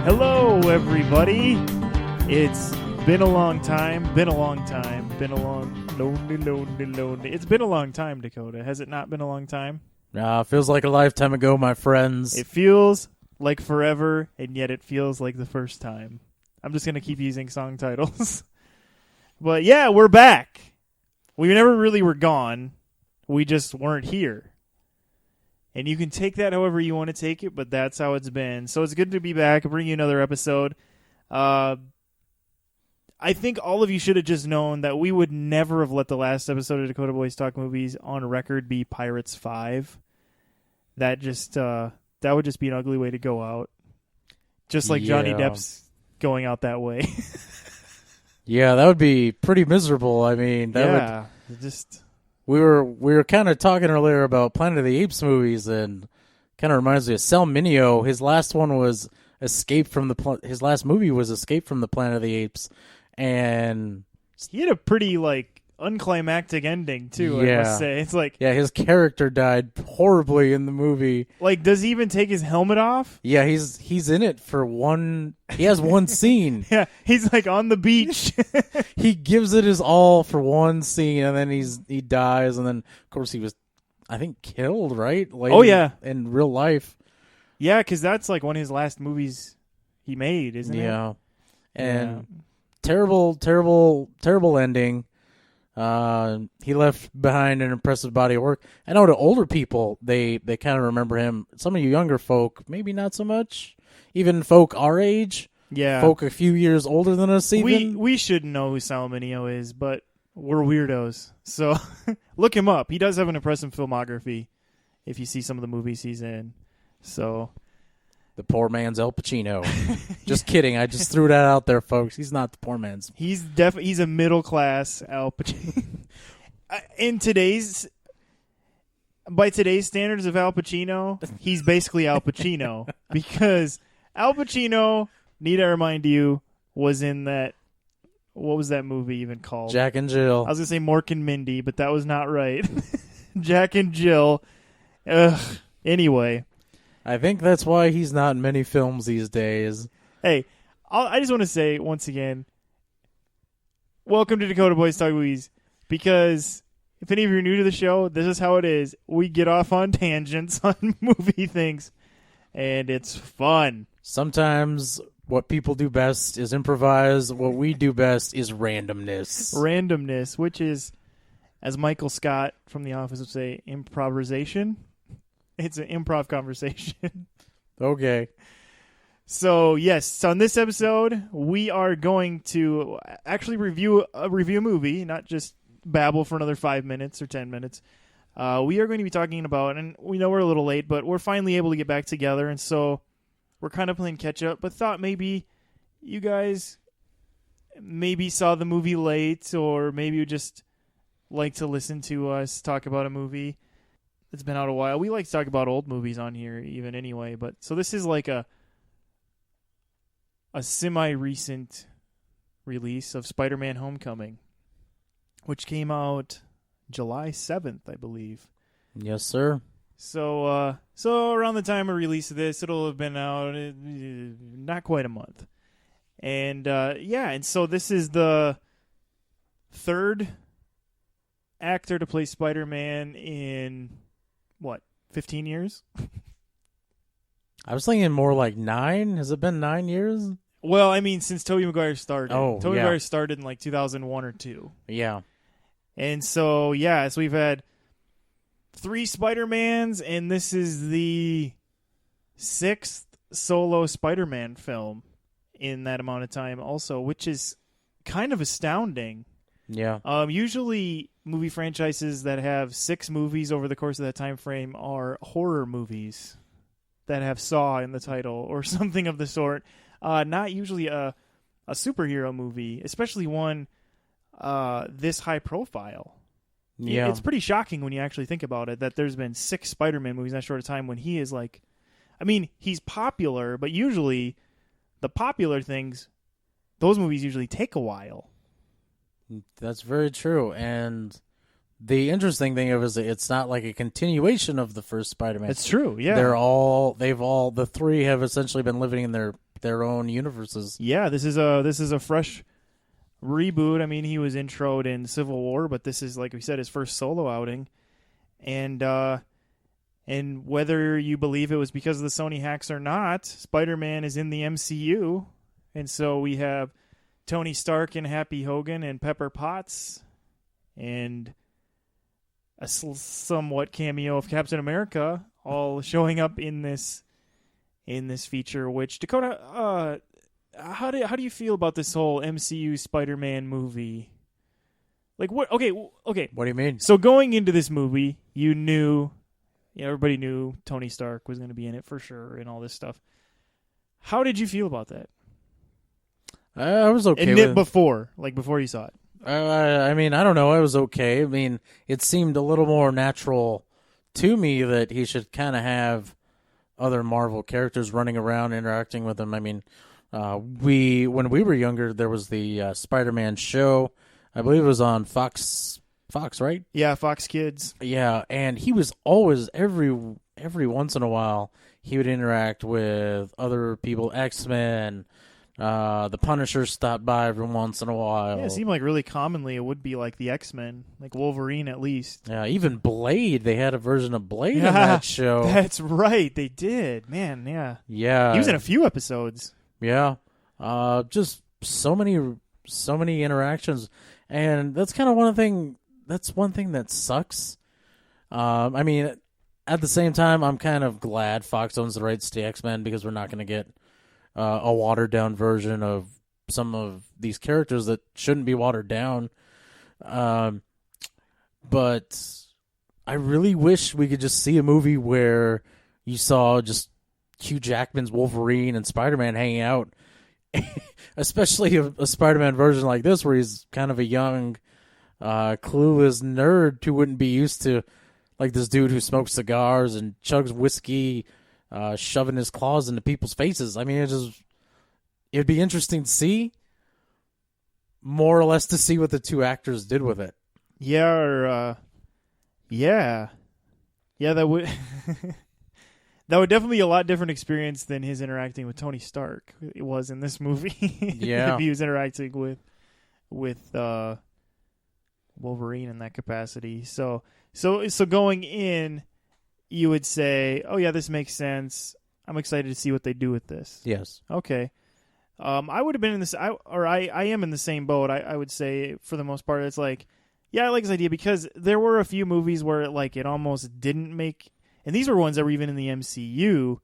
Hello, everybody. It's been a long time. Lonely. It's been a long time, Dakota. Has it not been a long time? Feels like a lifetime ago, my friends. It feels like forever, and yet it feels like the first time. I'm just going to keep using song titles. But yeah, we're back. We never really were gone. We just weren't here. And you can take that however you want to take it, but that's how it's been. So it's good to be back. I'll bring you another episode. I think all of you should have just known that we would never have let the last episode of Dakota Boys Talk Movies on record be Pirates 5. That would just be an ugly way to go out. Just like Johnny Depp's going out that way. Yeah, that would be pretty miserable. I mean, We were kind of talking earlier about Planet of the Apes movies, and kind of reminds me of Sal Mineo. His last one was his last movie was Escape from the Planet of the Apes, and he had a pretty unclimactic ending too. I must say, it's his character died horribly in the movie. Does he even take his helmet off? Yeah, he's in it for one. He has one scene. Yeah, he's on the beach. He gives it his all for one scene, and then he dies, and then of course he was, I think, killed. Right? In real life. Yeah, because that's one of his last movies he made, isn't it? Yeah, and terrible, terrible, terrible ending. He left behind an impressive body of work. I know to older people, they kind of remember him. Some of you younger folk, maybe not so much. Even folk our age, folk a few years older than us. Even we should know who Sal Mineo is, but we're weirdos. So look him up. He does have an impressive filmography. If you see some of the movies he's in, so. The poor man's Al Pacino. Just kidding. I just threw that out there, folks. He's not the poor man's. He's a middle class Al Pacino. By today's standards of Al Pacino, he's basically Al Pacino, because Al Pacino, need I remind you, was in that. What was that movie even called? Jack and Jill. I was gonna say Mork and Mindy, but that was not right. Jack and Jill. Ugh. Anyway. I think that's why he's not in many films these days. Hey, I just want to say once again, welcome to Dakota Boys Talk Movies, because if any of you are new to the show, this is how it is. We get off on tangents on movie things, and it's fun. Sometimes what people do best is improvise. What we do best is randomness. Randomness, which is, as Michael Scott from The Office would say, improvisation. It's an improv conversation. Okay. So, yes. So, on this episode, we are going to actually review a movie, not just babble for another 5 minutes or 10 minutes. We are going to be talking about, and we know we're a little late, but we're finally able to get back together, and so we're kind of playing catch-up, but thought maybe you guys maybe saw the movie late, or maybe you just like to listen to us talk about a movie. It's been out a while. We like to talk about old movies on here even anyway, but so this is a semi-recent release of Spider-Man Homecoming, which came out July 7th, I believe. Yes, sir. So around the time of release of this, it'll have been out not quite a month. And and so this is the third actor to play Spider-Man in 15 years? I was thinking more like 9. Has it been 9 years? Well, I mean, since Tobey Maguire started. Tobey Maguire started in 2001 or 2. Yeah. And so, so we've had 3 Spider-Mans, and this is the 6th solo Spider-Man film in that amount of time also, which is kind of astounding. Yeah. Usually movie franchises that have 6 movies over the course of that time frame are horror movies that have Saw in the title or something of the sort. Not usually a superhero movie, especially one this high profile. Yeah. It's pretty shocking when you actually think about it that there's been 6 Spider-Man movies in that short of time when he is he's popular, but usually the popular things, those movies usually take a while. That's very true. And the interesting thing is it's not like a continuation of the first Spider-Man. It's true, yeah. The 3 have essentially been living in their their own universes. Yeah, this is a fresh reboot. I mean, he was introed in Civil War, but this is, like we said, his first solo outing. And whether you believe it was because of the Sony hacks or not, Spider-Man is in the MCU. And so we have Tony Stark and Happy Hogan and Pepper Potts and a somewhat cameo of Captain America all showing up in this feature. Which, Dakota, how do you feel about this whole MCU Spider-Man movie? Like, what? Okay. What do you mean? So going into this movie, everybody knew Tony Stark was going to be in it for sure and all this stuff. How did you feel about that? I was okay and with it. before you saw it. I mean, I don't know. I was okay. I mean, it seemed a little more natural to me that he should kind of have other Marvel characters running around interacting with him. I mean, when we were younger, there was the Spider-Man show. I believe it was on Fox, right? Yeah, Fox Kids. Yeah, and he was always every once in a while he would interact with other people. XMen, the Punisher stopped by every once in a while. Yeah, it seemed like really commonly it would be like the X-Men, like Wolverine at least. Yeah, even Blade. They had a version of Blade in that show. That's right, they did. Man, yeah. Yeah, he was in a few episodes. Yeah, just so many interactions. And that's kind of one thing that sucks. I mean, at the same time, I'm kind of glad Fox owns the rights to X-Men because we're not going to get a watered-down version of some of these characters that shouldn't be watered down. But I really wish we could just see a movie where you saw just Hugh Jackman's Wolverine and Spider-Man hanging out. Especially a Spider-Man version like this where he's kind of a young, clueless nerd who wouldn't be used to like this dude who smokes cigars and chugs whiskey, shoving his claws into people's faces. I mean, it'd be interesting to see, more or less to see what the two actors did with it. Yeah, that would... That would definitely be a lot different experience than his interacting with Tony Stark. It was in this movie. Yeah, if he was interacting with Wolverine in that capacity. So going in, you would say, "Oh yeah, this makes sense. I'm excited to see what they do with this." Yes. Okay. I would have been in this. I am in the same boat. I would say for the most part, it's like, yeah, I like this idea because there were a few movies where it almost didn't make. And these were ones that were even in the MCU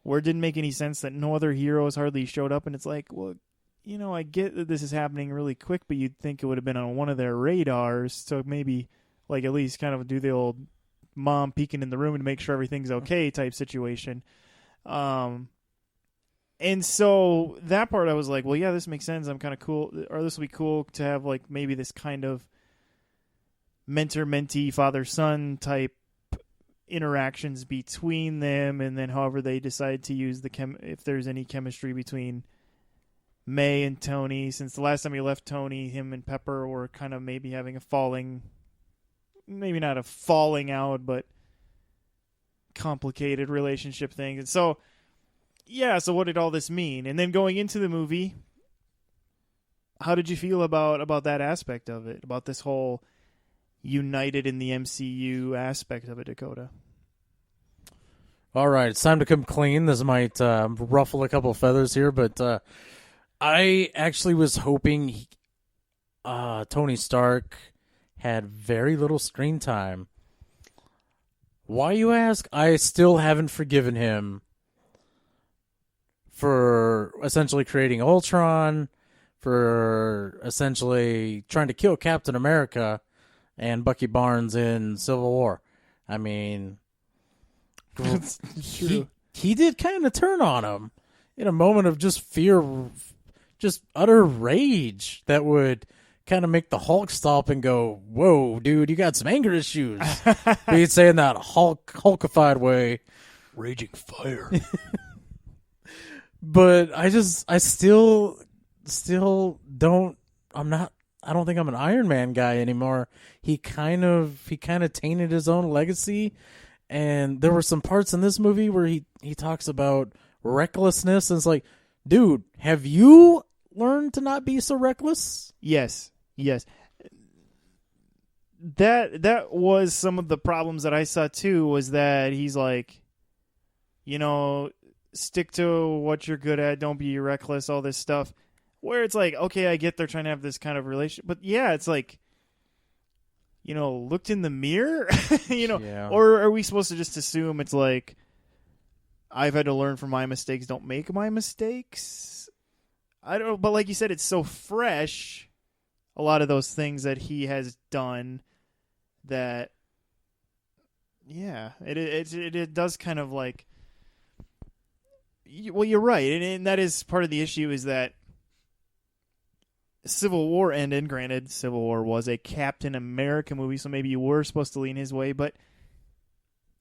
where it didn't make any sense that no other heroes hardly showed up. And it's like, well, I get that this is happening really quick, but you'd think it would have been on one of their radars. So maybe at least kind of do the old mom peeking in the room to make sure everything's okay type situation. And so that part I was like, well, yeah, this makes sense. I'm kind of cool. Or this will be cool to have maybe this kind of mentor-mentee, father-son type interactions between them, and then however they decide to use if there's any chemistry between May and Tony. Since the last time he left Tony, him and Pepper were kind of maybe having maybe not a falling out, but complicated relationship thing. And so, yeah, so what did all this mean? And then going into the movie, how did you feel about that aspect of it, about this whole united in the MCU aspect of it, Dakota? All right, it's time to come clean. This might ruffle a couple of feathers here, but I actually was hoping Tony Stark had very little screen time. Why, you ask? I still haven't forgiven him for essentially creating Ultron, for essentially trying to kill Captain America and Bucky Barnes in Civil War. I mean, he did kind of turn on him in a moment of just fear, just utter rage that would kind of make the Hulk stop and go, "Whoa, dude, you got some anger issues." But he'd say in that Hulkified way, "Raging fire." But I still don't. I don't think I'm an Iron Man guy anymore. He kind of tainted his own legacy, and there were some parts in this movie where he talks about recklessness, and it's like, dude, have you learned to not be so reckless? Yes. That was some of the problems that I saw too, was that he's like, stick to what you're good at, don't be reckless, all this stuff. Where it's like, okay, I get they're trying to have this kind of relationship, but yeah, it's like, looked in the mirror, Yeah. Or are we supposed to just assume it's like, I've had to learn from my mistakes, don't make my mistakes? I don't know, but like you said, it's so fresh, a lot of those things that he has done, that, yeah, it does kind of like, well, you're right, and that is part of the issue, is that Civil War ended. Granted, Civil War was a Captain America movie, so maybe you were supposed to lean his way, but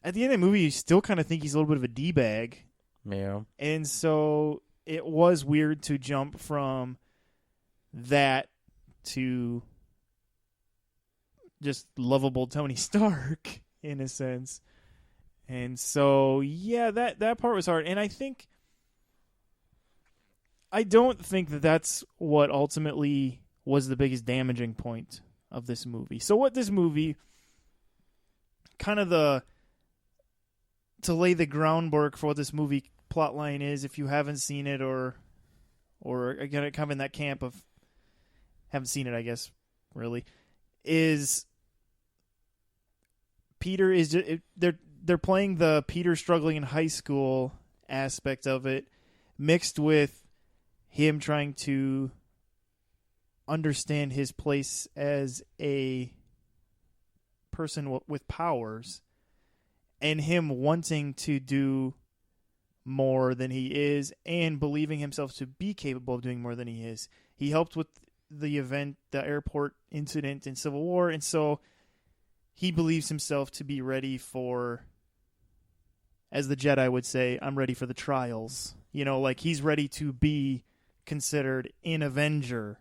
at the end of the movie, you still kind of think he's a little bit of a D-bag. Yeah. And so it was weird to jump from that to just lovable Tony Stark, in a sense. And so, yeah, that part was hard. And I don't think that that's what ultimately was the biggest damaging point of this movie. So what this movie, kind of to lay the groundwork for what this movie plotline is, if you haven't seen it, or again, kind of in that camp of haven't seen it, I guess, really, is Peter is they're playing the Peter struggling in high school aspect of it, mixed with him trying to understand his place as a person with powers, and him wanting to do more than he is, and believing himself to be capable of doing more than he is. He helped with the airport incident in Civil War, and so he believes himself to be ready for, as the Jedi would say, I'm ready for the trials. Like he's ready to be considered an Avenger.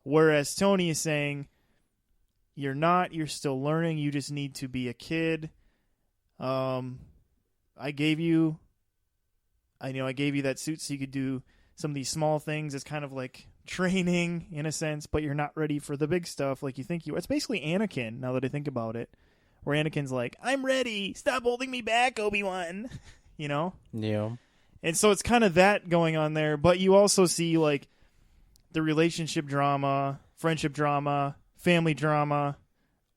Whereas Tony is saying, you're not, you're still learning, you just need to be a kid. I gave you that suit so you could do some of these small things. It's kind of like training in a sense, but you're not ready for the big stuff like you think you are. It's basically Anakin, now that I think about it, where Anakin's like, I'm ready, stop holding me back, Obi-Wan. Yeah. And so it's kind of that going on there, but you also see like the relationship drama, friendship drama, family drama,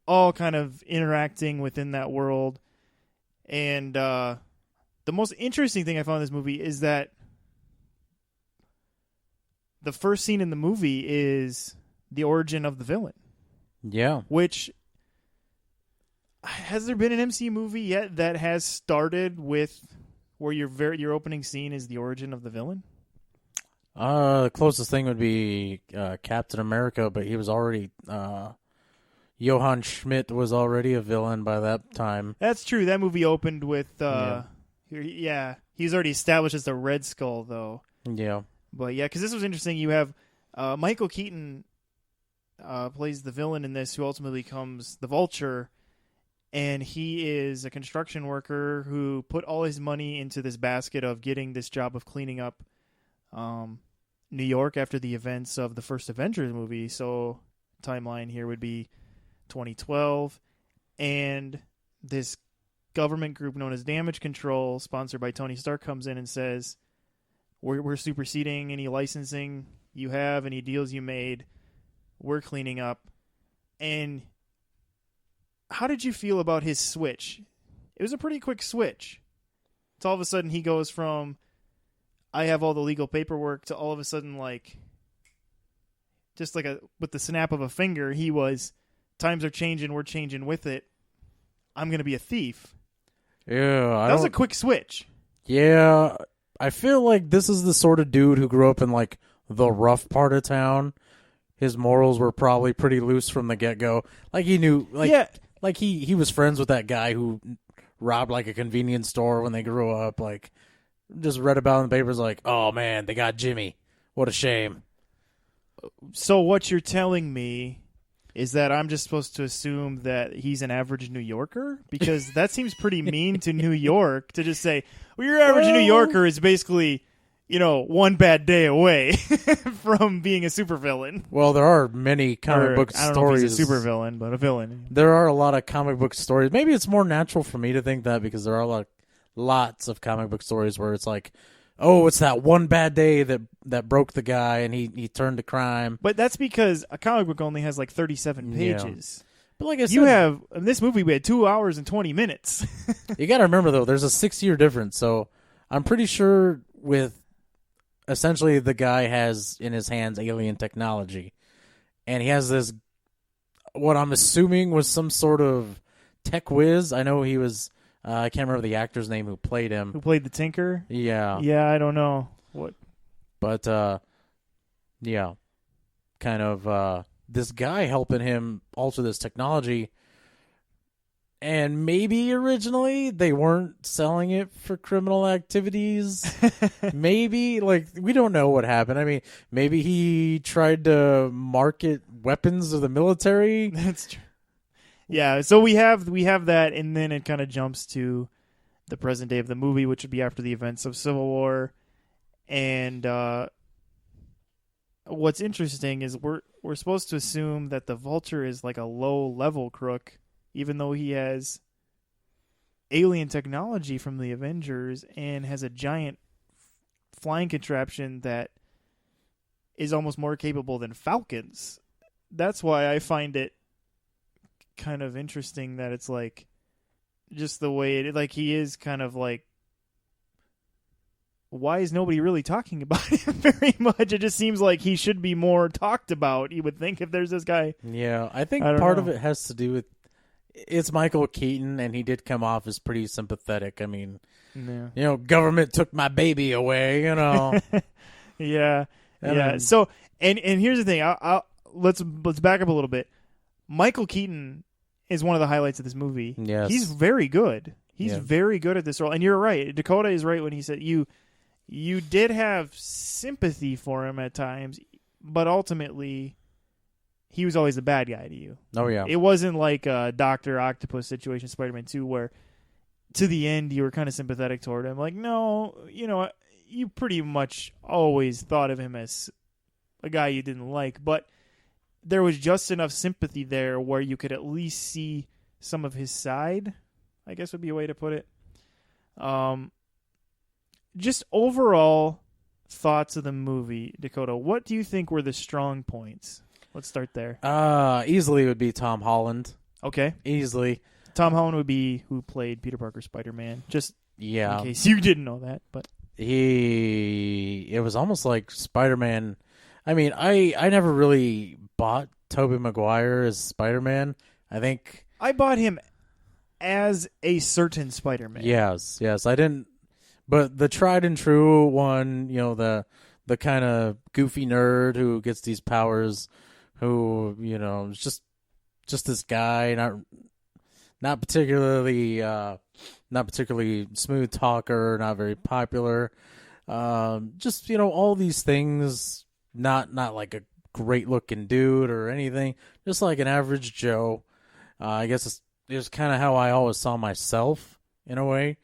all kind of interacting within that world. And the most interesting thing I found in this movie is that the first scene in the movie is the origin of the villain. Yeah. Which, has there been an MCU movie yet that has started with where your opening scene is the origin of the villain? The closest thing would be Captain America, but he was already Johann Schmidt was already a villain by that time. That's true. That movie opened with he's already established as the Red Skull, though. Yeah. But yeah, because this was interesting. You have Michael Keaton plays the villain in this, who ultimately becomes the Vulture. And he is a construction worker who put all his money into this basket of getting this job of cleaning up New York after the events of the first Avengers movie. So timeline here would be 2012. And this government group known as Damage Control, sponsored by Tony Stark, comes in and says, we're superseding any licensing you have, any deals you made. We're cleaning up. And how did you feel about his switch? It was a pretty quick switch. So all of a sudden he goes from, I have all the legal paperwork, to all of a sudden, like, just like with the snap of a finger, he was, times are changing, we're changing with it. I'm going to be a thief. Yeah. That was a quick switch. Yeah. I feel like this is the sort of dude who grew up in, like, the rough part of town. His morals were probably pretty loose from the get-go. Like, he knew, like, yeah. Like, he was friends with that guy who robbed, like, a convenience store when they grew up. Like, just read about in the papers, like, oh, man, they got Jimmy. What a shame. So what you're telling me is that I'm just supposed to assume that he's an average New Yorker? Because that seems pretty mean to New York, to just say, well, your average New Yorker is basically, one bad day away from being a supervillain. Well, there are many comic book I don't stories. know if he's a supervillain, but a villain. There are a lot of comic book stories. Maybe it's more natural for me to think that because there are lots of comic book stories where it's like, oh, it's that one bad day that broke the guy and he turned to crime. But that's because a comic book only has like 37 pages. Yeah. But like I said, in this movie we had 2 hours and 20 minutes. You got to remember though, there's a 6-year difference. So I'm pretty sure with essentially the guy has in his hands alien technology, and he has this, what I'm assuming was some sort of tech whiz. I know he was, I can't remember the actor's name who played him. Who played the Tinker? Yeah. Yeah, I don't know. What? But, yeah. Kind of, this guy helping him alter this technology. And maybe originally they weren't selling it for criminal activities. Maybe, we don't know what happened. I mean, maybe he tried to market weapons to the military. That's true. Yeah, so we have that, and then it kind of jumps to the present day of the movie, which would be after the events of Civil War. And what's interesting is we're supposed to assume that the Vulture is like a low-level crook, even though he has alien technology from the Avengers and has a giant flying contraption that is almost more capable than Falcons. That's why I find it kind of interesting that it's like just the way he is kind of like, why is nobody really talking about him very much? It just seems like he should be more talked about, you would think, if there's this guy. Yeah, I think part of it has to do with it's Michael Keaton, and he did come off as pretty sympathetic. I mean, government took my baby away, Yeah. So, and here's the thing. Let's back up a little bit. Michael Keaton is one of the highlights of this movie. Yes. He's very good. He's very good at this role. And you're right. Dakota is right when he said you did have sympathy for him at times, but ultimately he was always the bad guy to you. Oh, yeah. It wasn't like a Dr. Octopus situation, Spider-Man 2, where to the end you were kind of sympathetic toward him. Like, no, you pretty much always thought of him as a guy you didn't like, but there was just enough sympathy there where you could at least see some of his side, I guess would be a way to put it. Just overall thoughts of the movie, Dakota. What do you think were the strong points? Let's start there. Easily would be Tom Holland. Okay. Easily. Tom Holland would be who played Peter Parker Spider-Man. Just in case you didn't know that. But it was almost like Spider-Man. I mean, I never really bought Tobey Maguire as Spider-Man. I think I bought him as a certain Spider-Man. Yes, I didn't. But the tried and true one, the kind of goofy nerd who gets these powers, who is just this guy, not particularly smooth talker, not very popular, just all these things, not like a great looking dude or anything, just like an average Joe. I guess it was kind of how I always saw myself in a way,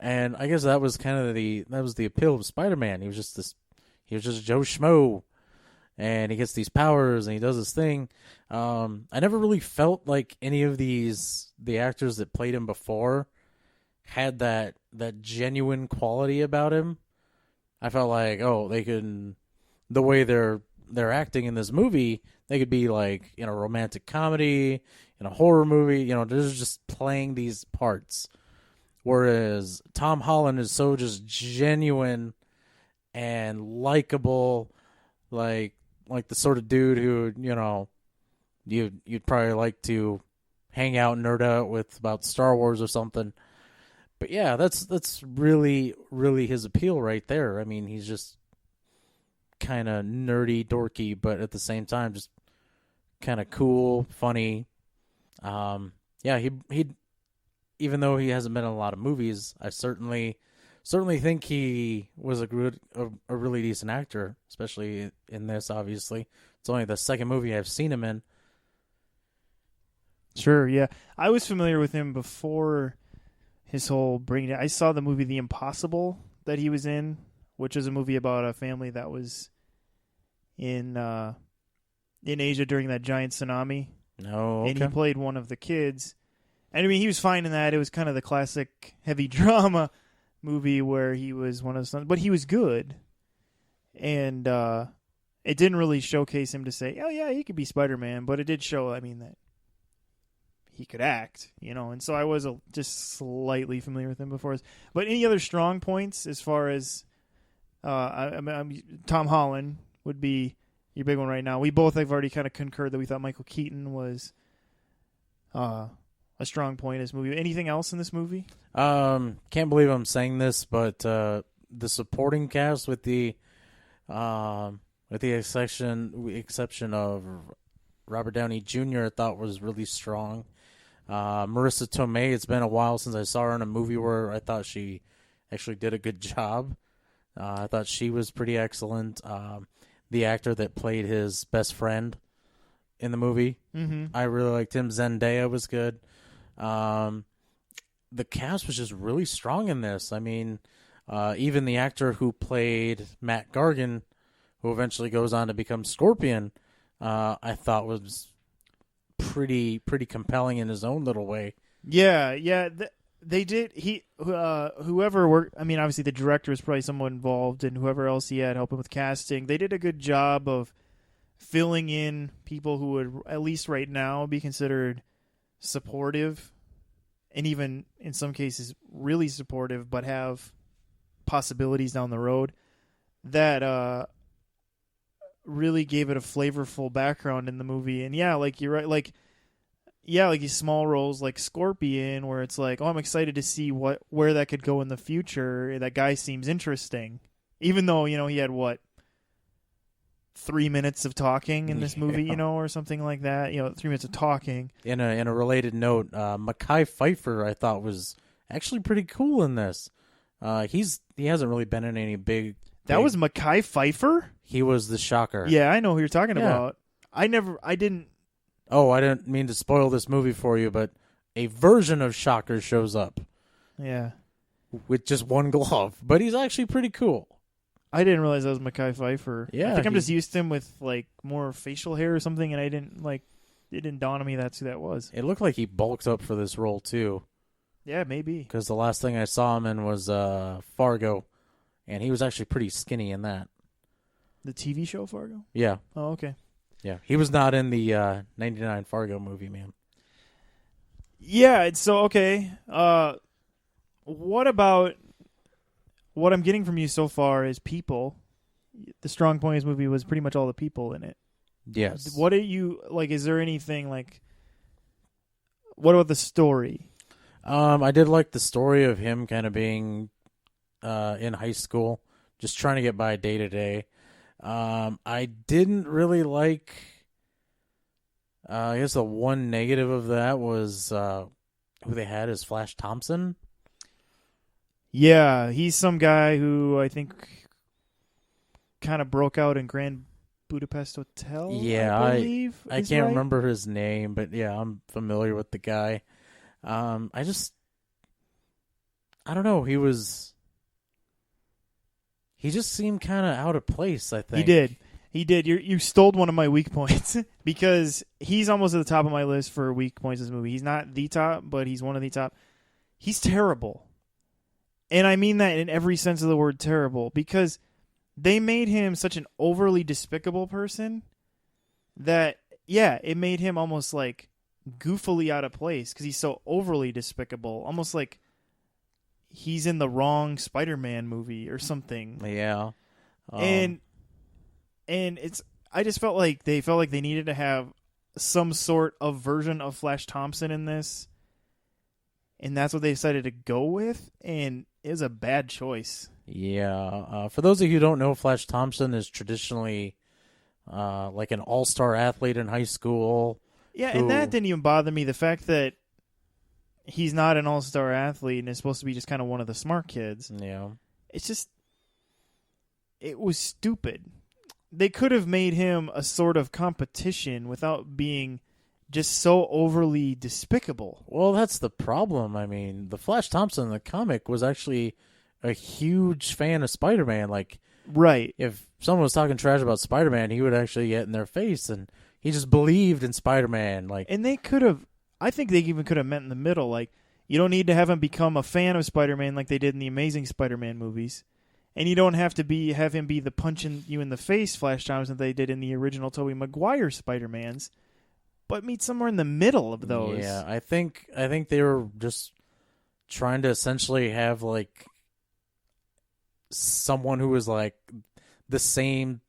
and I guess that was kind of the appeal of Spider-Man. He was just Joe Schmo, and he gets these powers and he does this thing. I never really felt like any of the actors that played him before had that genuine quality about him. I felt like, they could, the way they're acting in this movie, they could be like in a romantic comedy, in a horror movie, they're just playing these parts. Whereas Tom Holland is so just genuine and likable, like the sort of dude who, you'd probably like to hang out and nerd out with about Star Wars or something. But yeah, that's really, really his appeal right there. I mean, he's just kind of nerdy, dorky, but at the same time, just kind of cool, funny. He even though he hasn't been in a lot of movies, I certainly think he was a really decent actor, especially in this. Obviously, it's only the second movie I've seen him in. Sure, yeah, I was familiar with him before his whole bringing. I saw the movie The Impossible that he was in which is a movie about a family that was in Asia during that giant tsunami. Oh, okay. And he played one of the kids. And I mean, he was fine in that. It was kind of the classic heavy drama movie where he was one of the sons, but he was good. And it didn't really showcase him to say, oh, yeah, he could be Spider-Man, but it did show, I mean, that he could act, you know. And so I was just slightly familiar with him before. But any other strong points as far as Tom Holland would be your big one right now? We both have already kind of concurred that we thought Michael Keaton was a strong point in this movie. Anything else in this movie? Can't believe I'm saying this, but the supporting cast with the exception of Robert Downey Jr., I thought was really strong. Marissa Tomei, it's been a while since I saw her in a movie where I thought she actually did a good job. I thought she was pretty excellent. The actor that played his best friend in the movie, I really liked him. Zendaya was good. The cast was just really strong in this. I mean, even the actor who played Matt Gargan, who eventually goes on to become Scorpion, I thought was pretty compelling in his own little way. Yeah. They did. Whoever worked. I mean, obviously the director was probably somewhat involved, and whoever else he had helping with casting. They did a good job of filling in people who would, at least right now, be considered supportive, and even in some cases really supportive, but have possibilities down the road. That really gave it a flavorful background in the movie. And yeah, like you're right, like these small roles like Scorpion, where it's like, oh, I'm excited to see where that could go in the future. That guy seems interesting, even though, you know, he had 3 minutes of talking in this movie, you know, or something like that. You know, 3 minutes of talking. In a related note, Mekhi Phifer I thought was actually pretty cool in this. He hasn't really been in any big. That was Mekhi Phifer? He was the Shocker. Yeah, I know who you're talking about. I didn't. Oh, I didn't mean to spoil this movie for you, but a version of Shocker shows up. Yeah. With just one glove. But he's actually pretty cool. I didn't realize that was Mekhi Phifer. Yeah. I think I'm just used to him with, like, more facial hair or something, and it didn't dawn on me that's who that was. It looked like he bulked up for this role, too. Yeah, maybe. Because the last thing I saw him in was Fargo, and he was actually pretty skinny in that. The TV show Fargo? Yeah. Oh, okay. Yeah, he was not in the 99 Fargo movie, man. Yeah, it's so, okay. What about, what I'm getting from you so far is people. The Strongpoints movie was pretty much all the people in it. Yes. What are you, like, is there anything, like, what about the story? I did like the story of him kind of being in high school, just trying to get by day to day. I didn't really like. I guess the one negative of that was who they had as Flash Thompson. Yeah, he's some guy who I think kind of broke out in Grand Budapest Hotel. Yeah, I believe. I can't remember his name, but yeah, I'm familiar with the guy. I don't know. He just seemed kind of out of place, I think. He did. You stole one of my weak points because he's almost at the top of my list for weak points in this movie. He's not the top, but he's one of the top. He's terrible. And I mean that in every sense of the word terrible, because they made him such an overly despicable person that, yeah, it made him almost like goofily out of place because he's so overly despicable, almost like he's in the wrong Spider-Man movie or something. Yeah. And it's, I just felt like they needed to have some sort of version of Flash Thompson in this, and that's what they decided to go with, and it was a bad choice. Yeah. For those of you who don't know, Flash Thompson is traditionally like an all-star athlete in high school. Yeah, and that didn't even bother me. The fact that he's not an all-star athlete and is supposed to be just kind of one of the smart kids. Yeah. It's just, it was stupid. They could have made him a sort of competition without being just so overly despicable. Well, that's the problem. I mean, the Flash Thompson in the comic was actually a huge fan of Spider-Man. Like, right. if someone was talking trash about Spider-Man, he would actually get in their face, and he just believed in Spider-Man. Like, and they could have. I think they even could have met in the middle. Like, you don't need to have him become a fan of Spider-Man like they did in the Amazing Spider-Man movies, and you don't have to have him be the punching you in the face Flash Thompson that they did in the original Tobey Maguire Spider-Mans. But meet somewhere in the middle of those. Yeah, I think they were just trying to essentially have like someone who was like the same,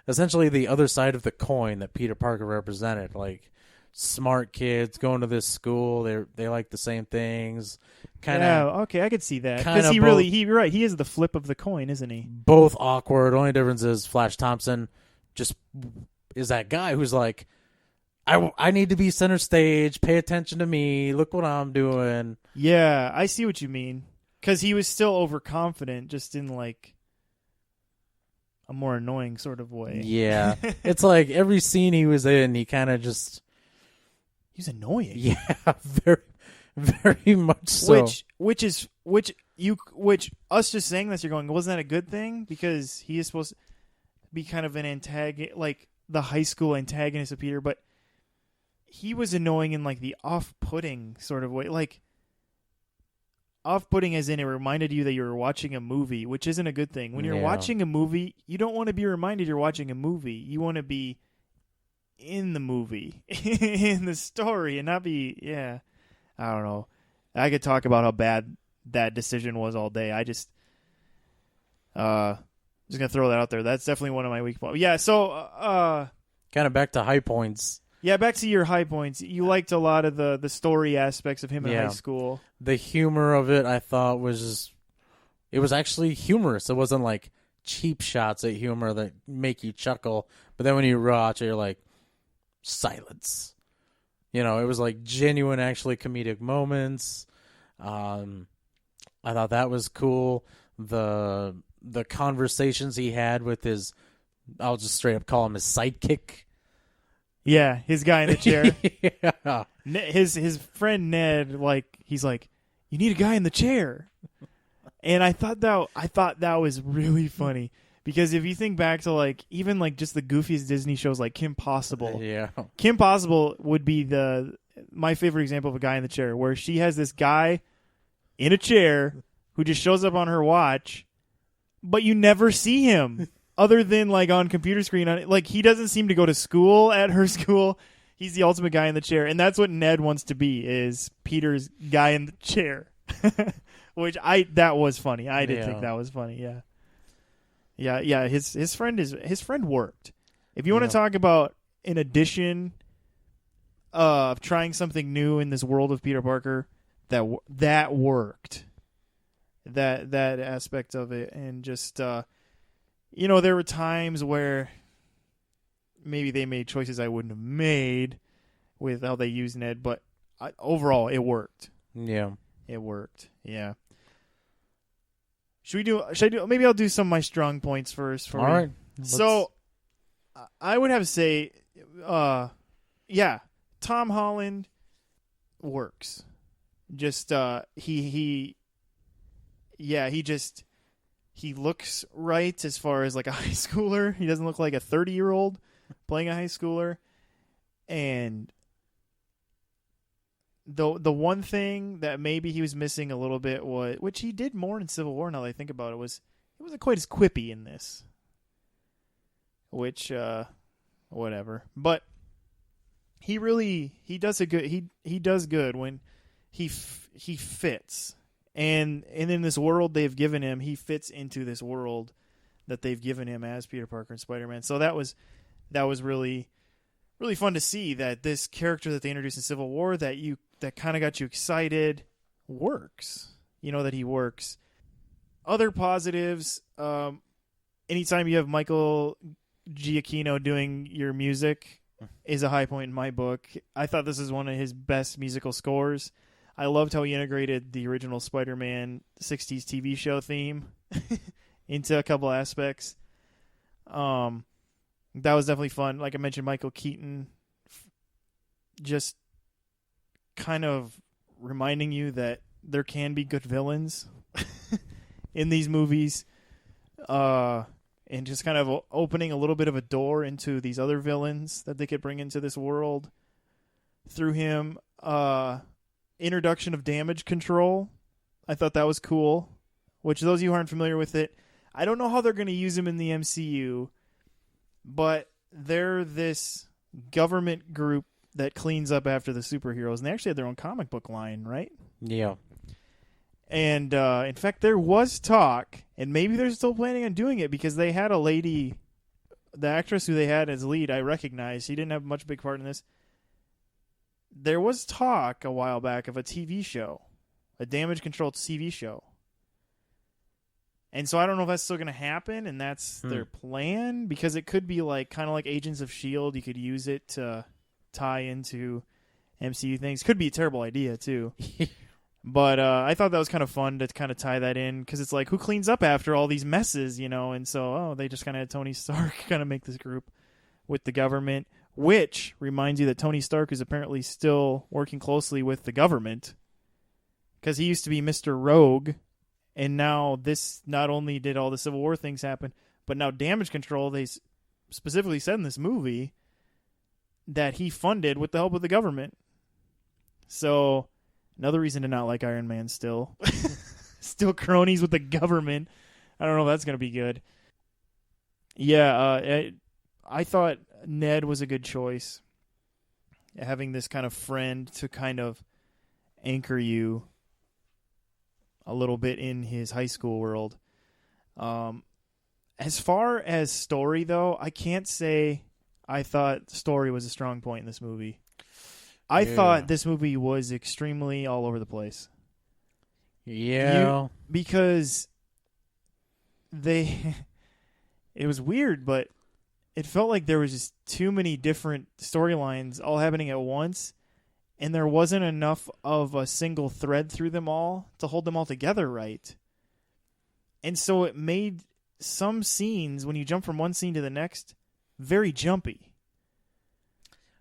essentially the other side of the coin that Peter Parker represented. Like, smart kids going to this school, they like the same things. Yeah, okay, I could see that because you're right. He is the flip of the coin, isn't he? Both awkward. Only difference is Flash Thompson just is that guy who's like, I need to be center stage. Pay attention to me. Look what I'm doing. Yeah, I see what you mean. Because he was still overconfident, just in like a more annoying sort of way. Yeah, it's like every scene he was in, he kind of just he's annoying. Yeah, very, very much so. Which us just saying this, you're going, wasn't that a good thing? Because he is supposed to be kind of an antagonist, like the high school antagonist of Peter, but he was annoying in like the off-putting sort of way. Like, off-putting as in it reminded you that you were watching a movie, which isn't a good thing. When you're watching a movie, you don't want to be reminded you're watching a movie. You want to be in the movie, in the story, and not be, I don't know. I could talk about how bad that decision was all day. I just going to throw that out there. That's definitely one of my weak points. Yeah, so kind of back to high points. Yeah, back to your high points. You liked a lot of the story aspects of him in high school. The humor of it, I thought, it was actually humorous. It wasn't like cheap shots at humor that make you chuckle. But then when you watch it, you're like, silence. You know, it was like genuine, actually comedic moments. I thought that was cool. The conversations he had with his, I'll just straight up call him his sidekick. Yeah, his guy in the chair. Yeah. His friend Ned, like, he's like, you need a guy in the chair. And I thought that was really funny. Because if you think back to, like, even, like, just the goofiest Disney shows, like Kim Possible. Yeah. Kim Possible would be my favorite example of a guy in the chair, where she has this guy in a chair who just shows up on her watch, but you never see him. Other than, like, on computer screen. Like, he doesn't seem to go to school at her school. He's the ultimate guy in the chair. And that's what Ned wants to be, is Peter's guy in the chair. Which, that was funny. I did think that was funny, yeah. Yeah, his friend worked. If you want to talk about an addition of trying something new in this world of Peter Parker, that worked. That aspect of it. And just... you know, there were times where maybe they made choices I wouldn't have made with how they used Ned, but overall, it worked. Yeah. It worked, yeah. Should I do, maybe I'll do some of my strong points first. All right. So, I would have to say, Tom Holland works. Just, he looks right as far as like a high schooler. He doesn't look like a 30-year-old playing a high schooler. And the one thing that maybe he was missing a little bit was, which he did more in Civil War now that I think about it, was he wasn't quite as quippy in this. Which, whatever. But he does he does good when he fits. And in this world they've given him, he fits into this world that they've given him as Peter Parker and Spider-Man. So that was really, really fun to see that this character that they introduced in Civil War that kind of got you excited works. You know that he works. Other positives, anytime you have Michael Giacchino doing your music is a high point in my book. I thought this is one of his best musical scores. I loved how he integrated the original Spider-Man 60s TV show theme into a couple aspects. That was definitely fun. Like I mentioned, Michael Keaton just kind of reminding you that there can be good villains. in these movies, and just kind of opening a little bit of a door into these other villains that they could bring into this world through him. Introduction of damage control. I thought that was cool, which those of you who aren't familiar with it, I don't know how they're going to use him in the MCU, but they're this government group that cleans up after the superheroes, and they actually had their own comic book line, right? Yeah. And in fact, there was talk, and maybe they're still planning on doing it, because they had a lady, the actress who they had as lead, I recognize. She didn't have much big part in this. There was talk a while back of a TV show, a damage-controlled TV show. And so I don't know if that's still going to happen, and that's their plan, because it could be like kind of like Agents of S.H.I.E.L.D. You could use it to tie into MCU things. Could be a terrible idea, too. But I thought that was kind of fun to kind of tie that in, because it's like, who cleans up after all these messes, you know? And so, they just kind of had Tony Stark kind of make this group with the government, which reminds you that Tony Stark is apparently still working closely with the government, because he used to be Mr. Rogue, and now this not only did all the Civil War things happen, but now damage control, they specifically said in this movie that he funded with the help of the government. So another reason to not like Iron Man still. Still cronies with the government. I don't know if that's going to be good. Yeah, I thought Ned was a good choice. Having this kind of friend to kind of anchor you a little bit in his high school world. As far as story, though, I can't say I thought story was a strong point in this movie. I thought this movie was extremely all over the place. Yeah. Because it was weird, but it felt like there was just too many different storylines all happening at once, and there wasn't enough of a single thread through them all to hold them all together right. And so it made some scenes, when you jump from one scene to the next, very jumpy.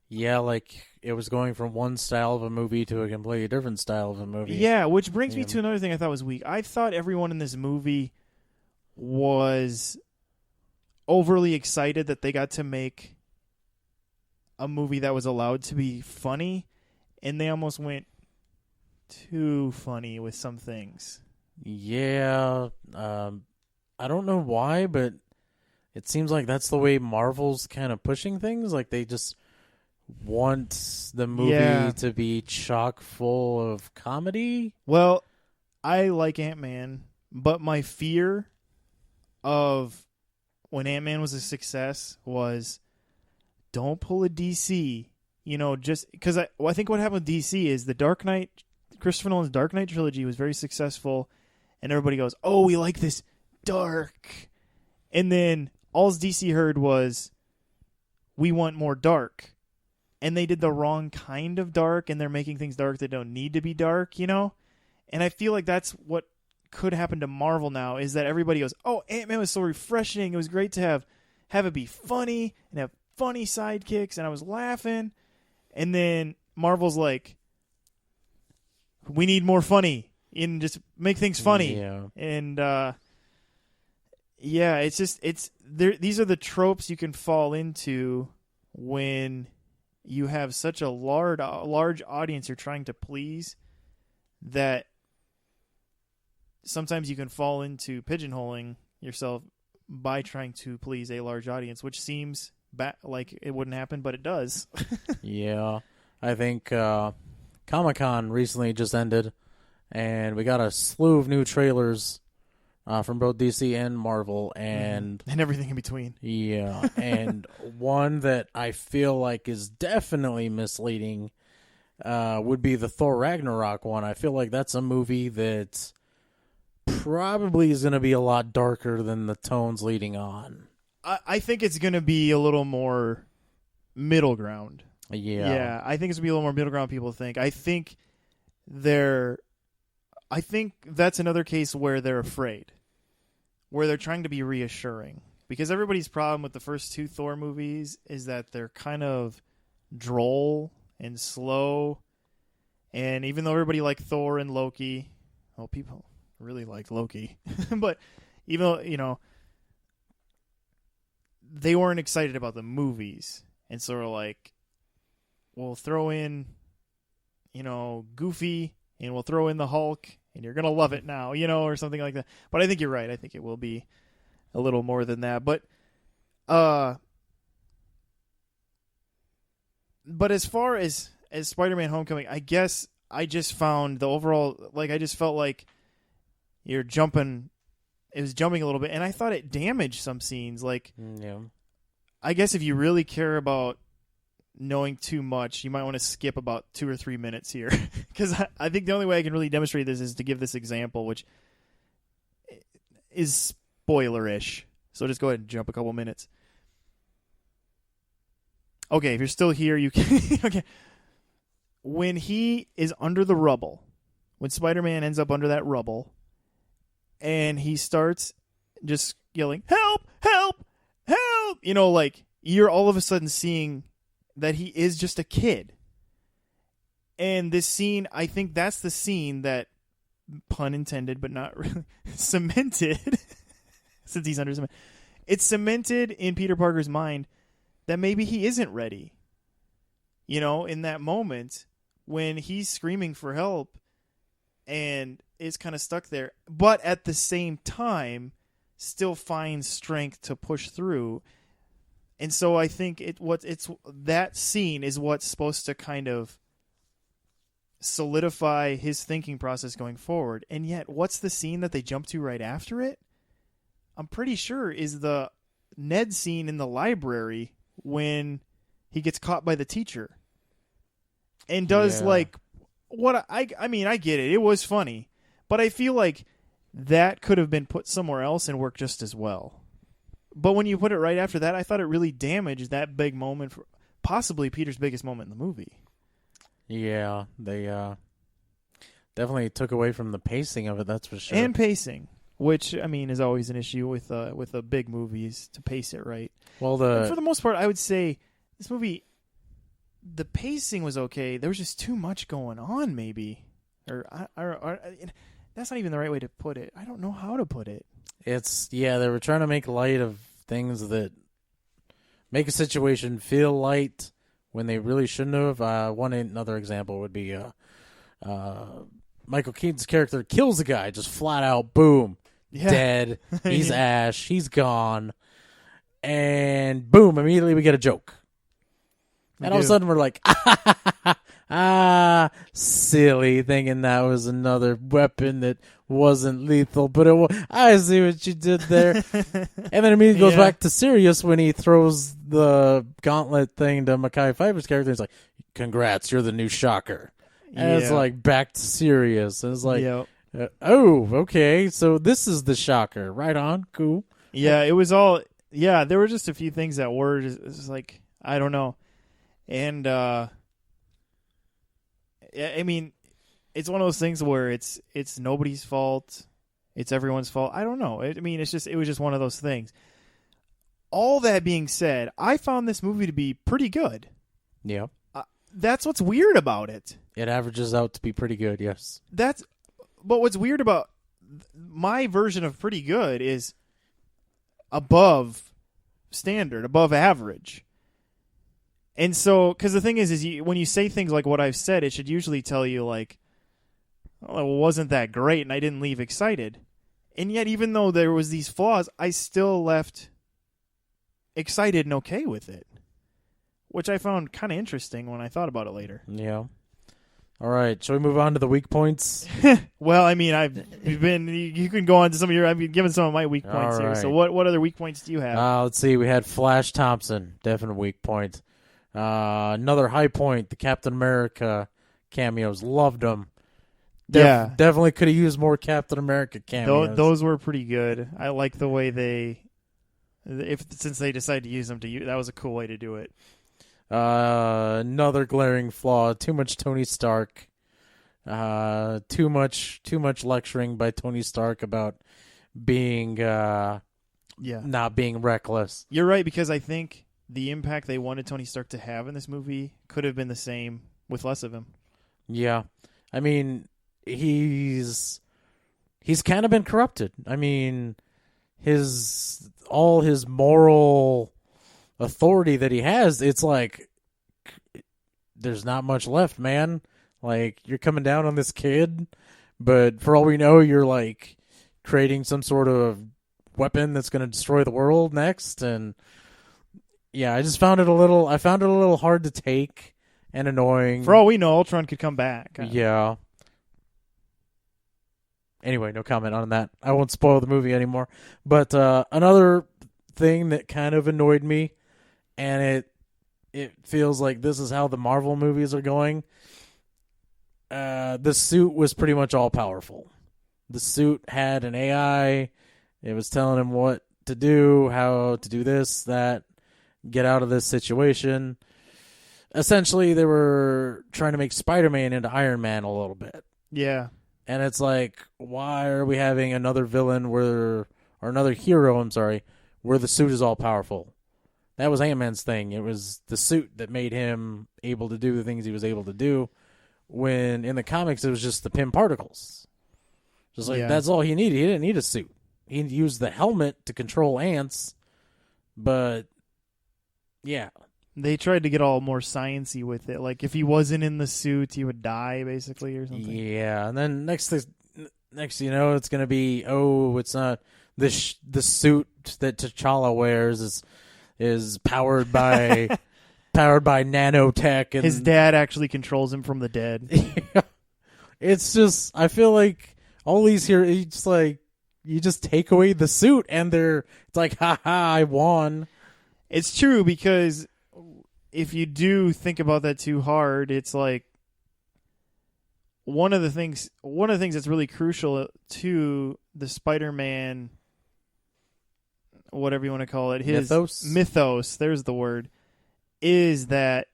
Yeah, like it was going from one style of a movie to a completely different style of a movie. Yeah, which brings me to another thing I thought was weak. I thought everyone in this movie was overly excited that they got to make a movie that was allowed to be funny, and they almost went too funny with some things. Yeah, I don't know why, but it seems like that's the way Marvel's kind of pushing things. Like they just want the movie to be chock full of comedy. Well, I like Ant-Man, but my fear of when Ant-Man was a success was, don't pull a DC. You know, just because I think what happened with DC is the Dark Knight, Christopher Nolan's Dark Knight trilogy was very successful, and everybody goes, oh, we like this dark. And then all DC heard was, we want more dark. And they did the wrong kind of dark, and they're making things dark that don't need to be dark, you know? And I feel like that's what could happen to Marvel now, is that everybody goes, oh, Ant-Man was so refreshing. It was great to have it be funny and have funny sidekicks, and I was laughing. And then Marvel's like, we need more funny, and just make things funny. Yeah. And it's just these are the tropes you can fall into when you have such a large audience you're trying to please, that sometimes you can fall into pigeonholing yourself by trying to please a large audience, which seems like it wouldn't happen, but it does. Yeah. I think Comic-Con recently just ended, and we got a slew of new trailers from both DC and Marvel, and everything in between. Yeah, and one that I feel like is definitely misleading would be the Thor Ragnarok one. I feel like that's a movie that probably is going to be a lot darker than the tones leading on. I think it's going to be a little more middle ground. Yeah. I think it's going to be a little more middle ground people think. I think that's another case where they're afraid, where they're trying to be reassuring. Because everybody's problem with the first two Thor movies is that they're kind of droll and slow. And even though everybody liked Thor and Loki, really liked Loki. But even though, they weren't excited about the movies. And so we're like, we'll throw in, Goofy, and we'll throw in the Hulk, and you're going to love it now, or something like that. But I think you're right. I think it will be a little more than that. But as far as Spider-Man Homecoming, I guess I just found the overall, I just felt like it was jumping a little bit, and I thought it damaged some scenes. Yeah. I guess if you really care about knowing too much, you might want to skip about 2 or 3 minutes here. Because I think the only way I can really demonstrate this is to give this example, which is spoiler-ish. So just go ahead and jump a couple minutes. Okay, if you're still here, you can... Okay. When he is under the rubble, when Spider-Man ends up under that rubble, and he starts just yelling, "Help! Help! Help!" You're all of a sudden seeing that he is just a kid. And this scene, I think that's the scene that, pun intended, but not really, cemented, since he's under cement, it's cemented in Peter Parker's mind that maybe he isn't ready. In that moment when he's screaming for help and is kind of stuck there, but at the same time still finds strength to push through. And so I think that scene is what's supposed to kind of solidify his thinking process going forward. And yet, what's the scene that they jump to right after it? I'm pretty sure is the Ned scene in the library when he gets caught by the teacher. And does what I mean, I get it. It was funny, but I feel like that could have been put somewhere else and worked just as well. But when you put it right after that, I thought it really damaged that big moment, for possibly Peter's biggest moment in the movie. Yeah, they definitely took away from the pacing of it. That's for sure. And pacing, which I mean is always an issue with the big movies, to pace it right. Well, for the most part, I would say this movie, the pacing was okay. There was just too much going on, maybe, or that's not even the right way to put it. I don't know how to put it. They were trying to make light of things that make a situation feel light when they really shouldn't have. Another example would be Michael Keaton's character kills a guy, just flat out, boom, dead. He's ash. He's gone. And boom, immediately we get a joke. And all of a sudden we're like, silly, thinking that was another weapon that wasn't lethal, but it was. I see what you did there. And then immediately goes back to serious when he throws the gauntlet thing to Mekhi Phifer's character. He's like, "Congrats, you're the new Shocker." And it's like back to serious. And it's like, oh, okay, so this is the Shocker. Right on, cool. Yeah, it was all. Yeah, there were just a few things that were just like, I don't know. And, I mean, it's one of those things where it's nobody's fault. It's everyone's fault. I don't know. It was just one of those things. All that being said, I found this movie to be pretty good. Yeah. That's what's weird about it. It averages out to be pretty good, yes. But what's weird about my version of pretty good is above standard, above average. And so, because the thing is when you say things like what I've said, it should usually tell you, like, oh, it wasn't that great and I didn't leave excited. And yet, even though there was these flaws, I still left excited and okay with it, which I found kind of interesting when I thought about it later. Yeah. All right, shall we move on to the weak points? Well, I mean, you can go on to some of your. I've been given some of my weak points here. So what other weak points do you have? Let's see. We had Flash Thompson, definite weak point. Another high point, the Captain America cameos. Loved them. Definitely could have used more Captain America cameos. Those were pretty good. I like the way since they decided to use them that was a cool way to do it. Another glaring flaw, too much Tony Stark. Too much lecturing by Tony Stark about being not being reckless. You're right, because I think the impact they wanted Tony Stark to have in this movie could have been the same with less of him. Yeah. I mean, he's he's kind of been corrupted. I mean, all his moral authority that he has, it's like there's not much left, man. Like, you're coming down on this kid, but for all we know, you're like creating some sort of weapon that's going to destroy the world next. And yeah, I found it a little hard to take and annoying. For all we know, Ultron could come back. Yeah. Anyway, no comment on that. I won't spoil the movie anymore. But another thing that kind of annoyed me, and it feels like this is how the Marvel movies are going. The suit was pretty much all powerful. The suit had an AI. It was telling him what to do, how to do this, that, get out of this situation. Essentially, they were trying to make Spider-Man into Iron Man a little bit. Yeah. And it's like, why are we having another villain or another hero, where the suit is all powerful? That was Ant-Man's thing. It was the suit that made him able to do the things he was able to do, when in the comics it was just the Pym particles. Just like, that's all he needed. He didn't need a suit. He used the helmet to control ants, but yeah. They tried to get all more sciencey with it. Like, if he wasn't in the suit, he would die, basically, or something. Yeah, and then next you know, it's going to be, it's not the suit that T'Challa wears is powered by nanotech, and his dad actually controls him from the dead. Yeah. It's just, I feel like all these here, it's like you just take away the suit, and it's like, ha ha, I won. It's true, because if you do think about that too hard, it's like one of the things that's really crucial to the Spider-Man, whatever you want to call it, his mythos, there's the word, is that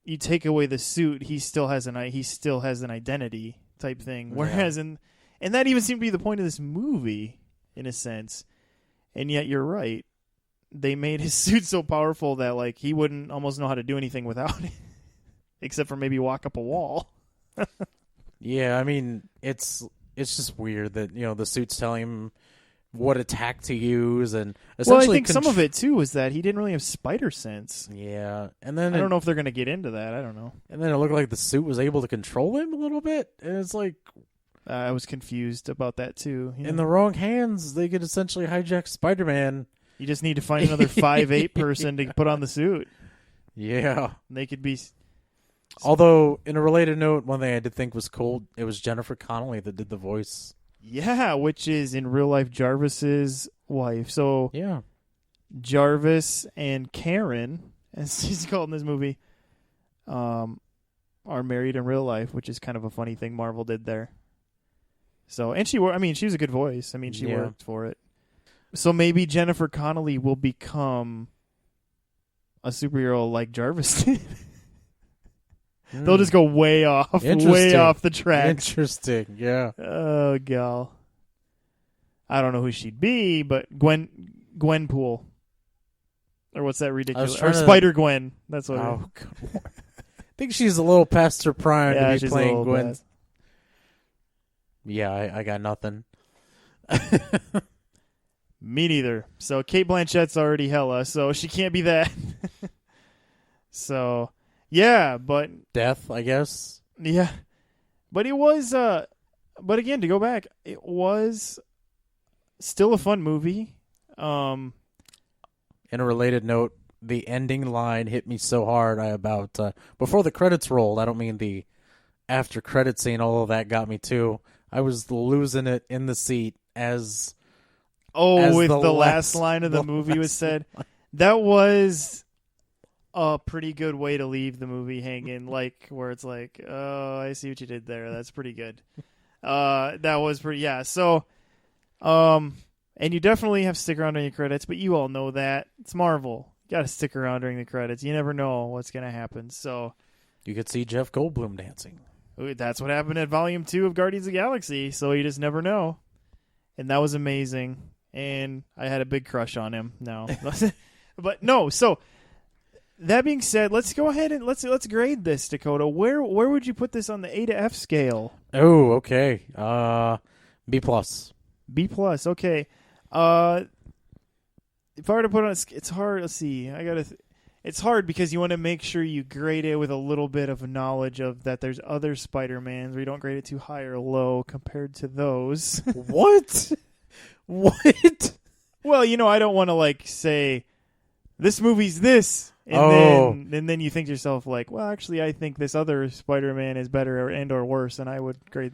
you take away the suit, he still has an identity type thing. Whereas and that even seemed to be the point of this movie, in a sense. And yet you're right. They made his suit so powerful that like he wouldn't almost know how to do anything without it, except for maybe walk up a wall. Yeah, I mean, it's just weird that, you know, the suit's telling him what attack to use, and essentially, well, I think some of it too was that he didn't really have spider sense. Yeah, and then I don't know if they're going to get into that. I don't know. And then it looked like the suit was able to control him a little bit, and it's like I was confused about that too. In the wrong hands, they could essentially hijack Spider-Man. You just need to find another 5'8" person to put on the suit. Yeah, they could be. Although, in a related note, one thing I did think was cool, it was Jennifer Connelly that did the voice. Yeah, which is in real life Jarvis's wife. So yeah, Jarvis and Karen, as she's called in this movie, are married in real life, which is kind of a funny thing Marvel did there. So, and she was a good voice. I mean, she worked for it. So maybe Jennifer Connelly will become a superhero like Jarvis did. They'll just go way off the tracks. Interesting, yeah. Oh, gal. I don't know who she'd be, but Gwenpool. Or what's that ridiculous? Or Spider-Gwen. That's what I think she's a little past her prime to be playing Gwen. Past. Yeah, I got nothing. Me neither. So Cate Blanchett's already hella, so she can't be that. So... yeah, but... death, I guess. Yeah. But it was... but again, to go back, it was still a fun movie. In a related note, the ending line hit me so hard. Before the credits rolled, I don't mean the after credit scene, all of that got me too. I was losing it in the seat as with the last line of the movie was said. That was... a pretty good way to leave the movie hanging, like where it's like, oh, I see what you did there. That's pretty good. That was pretty, yeah. So, and you definitely have to stick around during your credits, but you all know that it's Marvel. You got to stick around during the credits. You never know what's going to happen. So, you could see Jeff Goldblum dancing. That's what happened at Volume 2 of Guardians of the Galaxy. So you just never know, and that was amazing. And I had a big crush on him. No, but no. So. that being said, let's go ahead and let's grade this, Dakota. Where would you put this on the A to F scale? Oh, okay. B+. B+. Okay. If I were to put on, it's hard. Let's see. It's hard because you want to make sure you grade it with a little bit of knowledge of that there's other Spider-Mans where you don't grade it too high or low compared to those. What? What? Well, I don't want to say this movie's this, and then you think to yourself well, actually, I think this other Spider-Man is better or worse, and I would grade.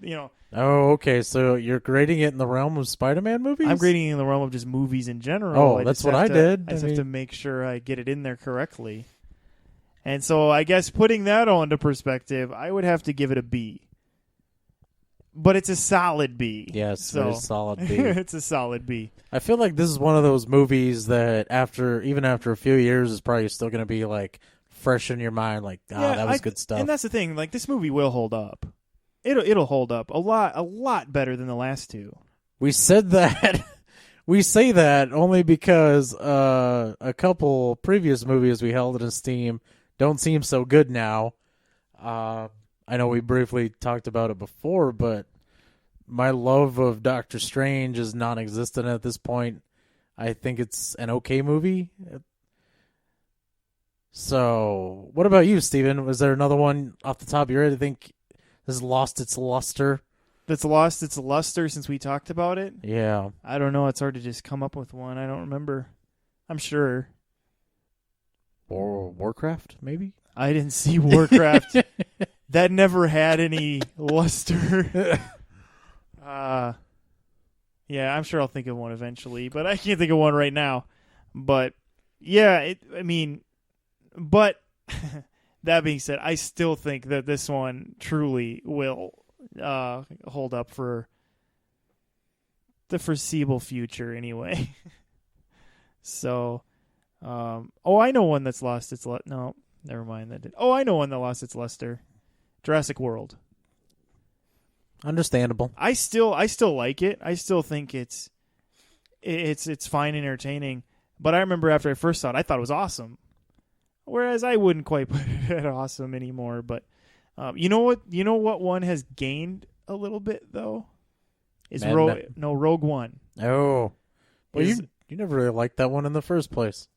Oh, okay. So you're grading it in the realm of Spider-Man movies? I'm grading it in the realm of just movies in general. Oh, that's what I did. I just have to make sure I get it in there correctly. And so I guess putting that all into perspective, I would have to give it a B. But it's a solid B. Yes, it is a solid B. It's a solid B. I feel like this is one of those movies that even after a few years is probably still going to be fresh in your mind. That was good stuff. And that's the thing. This movie will hold up. It'll hold up a lot better than the last two. We said that. We say that only because a couple previous movies we held in esteem don't seem so good now. I know we briefly talked about it before, but my love of Doctor Strange is non-existent at this point. I think it's an okay movie. So, what about you, Steven? Was there another one off the top of your head? I think has lost its luster. That's lost its luster since we talked about it? Yeah. I don't know. It's hard to just come up with one. I don't remember. I'm sure. Or Warcraft, maybe? I didn't see Warcraft. That never had any luster. Yeah, I'm sure I'll think of one eventually, but I can't think of one right now. But, yeah, but that being said, I still think that this one truly will hold up for the foreseeable future anyway. So, I know one that's lost its luster. No, never mind. That did. I know one that lost its luster. Jurassic World. Understandable. I still like it. I still think it's fine and entertaining. But I remember after I first saw it, I thought it was awesome. Whereas I wouldn't quite put it at awesome anymore. But you know what? You know what one has gained a little bit though? Is Rogue One. Oh, well, you never really liked that one in the first place.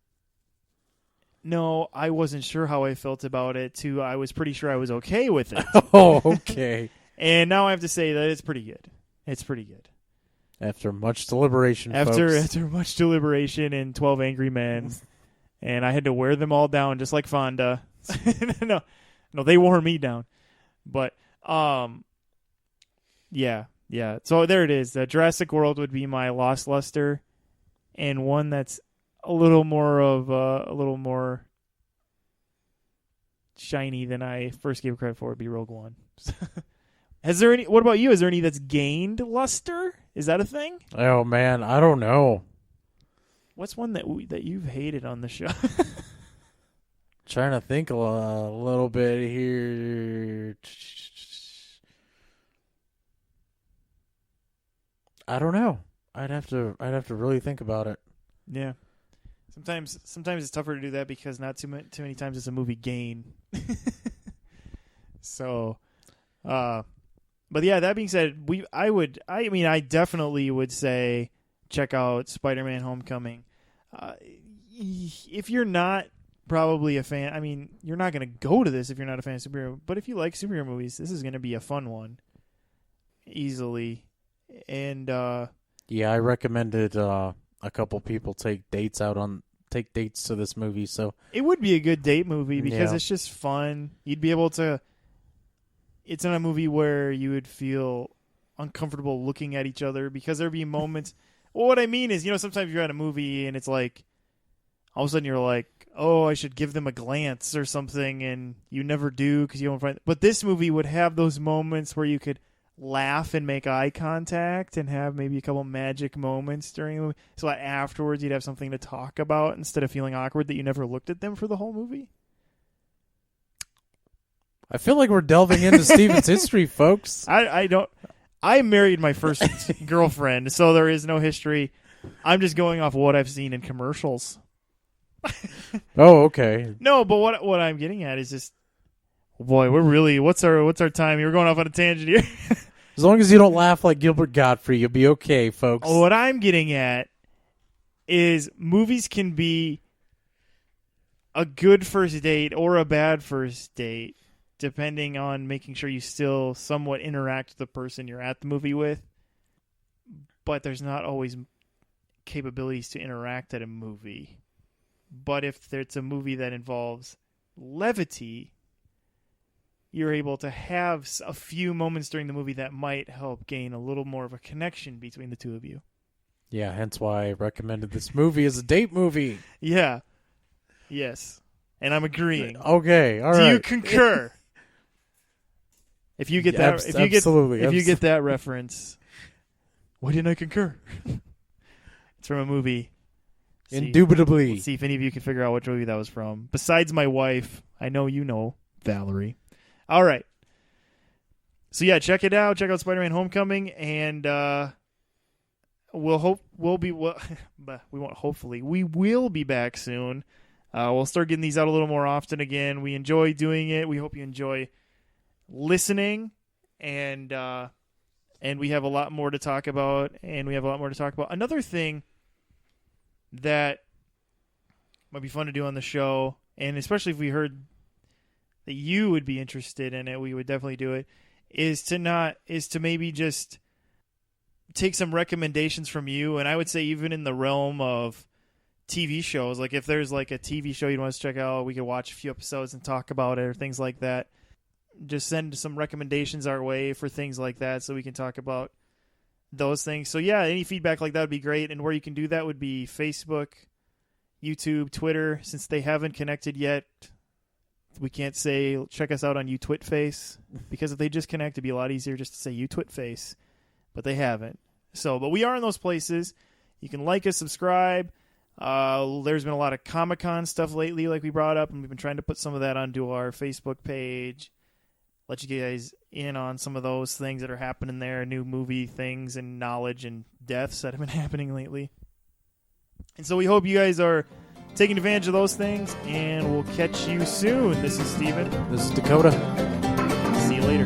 No, I wasn't sure how I felt about it, too. I was pretty sure I was okay with it. Oh, okay. And now I have to say that it's pretty good. It's pretty good. After much deliberation, folks. After much deliberation and 12 Angry Men. And I had to wear them all down just like Fonda. No, they wore me down. But, yeah. So there it is. Jurassic World would be my lost luster. And one that's a little more shiny than I first gave credit for would be Rogue One. What about you? Is there any that's gained luster? Is that a thing? Oh man, I don't know. What's one that you've hated on the show? Trying to think a little bit here. I don't know. I'd have to really think about it. Yeah. Sometimes it's tougher to do that because not too many times does a movie gain. So, but yeah, that being said, I definitely would say check out Spider-Man: Homecoming. If you're not probably a fan, you're not going to go to this if you're not a fan of superhero. But if you like superhero movies, this is going to be a fun one, easily. And yeah, I recommended a couple people take dates to this movie. So it would be a good date movie because it's just fun. You'd be able to. It's not a movie where you would feel uncomfortable looking at each other because there'd be moments. Well, what I mean is, sometimes you're at a movie and it's like, all of a sudden you're like, oh, I should give them a glance or something, and you never do because you don't find. But this movie would have those moments where you could laugh and make eye contact and have maybe a couple magic moments during the movie. So that afterwards you'd have something to talk about instead of feeling awkward that you never looked at them for the whole movie. I feel like we're delving into Steven's history, folks. I married my first girlfriend, so there is no history. I'm just going off what I've seen in commercials. Oh, okay. No, but what I'm getting at is just, boy, we're really what's our time? You're going off on a tangent here. As long as you don't laugh like Gilbert Gottfried, you'll be okay, folks. What I'm getting at is movies can be a good first date or a bad first date, depending on making sure you still somewhat interact with the person you're at the movie with. But there's not always capabilities to interact at a movie. But if it's a movie that involves levity, you're able to have a few moments during the movie that might help gain a little more of a connection between the two of you. Yeah, hence why I recommended this movie as a date movie. Yeah. Yes. And I'm agreeing. Okay, all right. Do you concur? If you get that, absolutely. If you get that reference, why didn't I concur? It's from a movie. Indubitably. Let's see if any of you can figure out which movie that was from. Besides my wife, I know you know, Valerie. All right. So yeah, check it out. Check out Spider-Man: Homecoming, and we will be back soon. We'll start getting these out a little more often again. We enjoy doing it. We hope you enjoy listening, and we have a lot more to talk about. Another thing that might be fun to do on the show, and especially if we heard that you would be interested in it, we would definitely do it, is to maybe just take some recommendations from you. And I would say even in the realm of TV shows, like if there's like a TV show you'd want us to check out, we could watch a few episodes and talk about it or things like that. Just send some recommendations our way for things like that so we can talk about those things. So yeah, any feedback like that would be great. And where you can do that would be Facebook, YouTube, Twitter. Since they haven't connected yet, we can't say check us out on UTwitface, because if they just connect, it'd be a lot easier just to say UTwitface, but they haven't. So, but we are in those places. You can like us, subscribe. There's been a lot of Comic-Con stuff lately, like we brought up, and we've been trying to put some of that onto our Facebook page. Let you guys in on some of those things that are happening there, new movie things and knowledge and deaths that have been happening lately. And so we hope you guys are taking advantage of those things, and we'll catch you soon. This is Steven. This is Dakota. See you later.